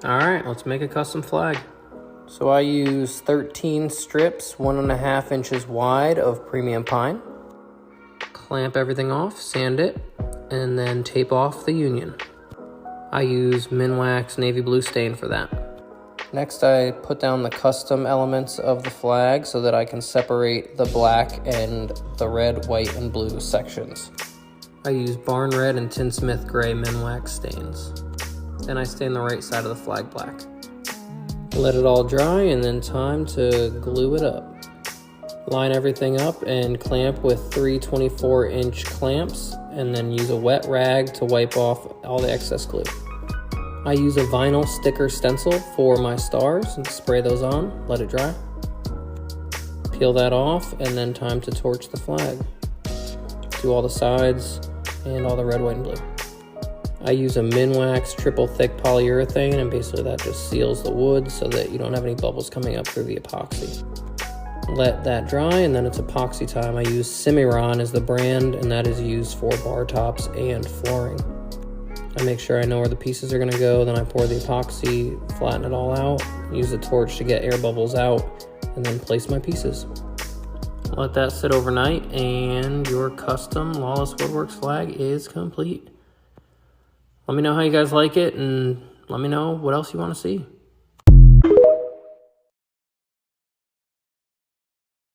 All right, let's make a custom flag. So I use 13 strips, 1.5 inches wide of premium pine. Clamp everything off, sand it, and then tape off the union. I use Minwax navy blue stain for that. Next, I put down the custom elements of the flag so that I can separate the black and the red, white, and blue sections. I use Barn Red and Tinsmith Gray Minwax stains. Then I stain the right side of the flag black. Let it all dry, and then time to glue it up. Line everything up and clamp with 3 24-inch clamps, and then use a wet rag to wipe off all the excess glue. I use a vinyl sticker stencil for my stars and spray those on, let it dry. Peel that off, and then time to torch the flag. Do all the sides and all the red, white, and blue. I use a Minwax triple thick polyurethane, and basically that just seals the wood so that you don't have any bubbles coming up through the epoxy. Let that dry, and then it's epoxy time. I use Cimarron as the brand, and that is used for bar tops and flooring. I make sure I know where the pieces are gonna go, then I pour the epoxy, flatten it all out, use the torch to get air bubbles out, and then place my pieces. Let that sit overnight, and your custom Lawless Woodworks flag is complete. Let me know how you guys like it, and let me know what else you want to see.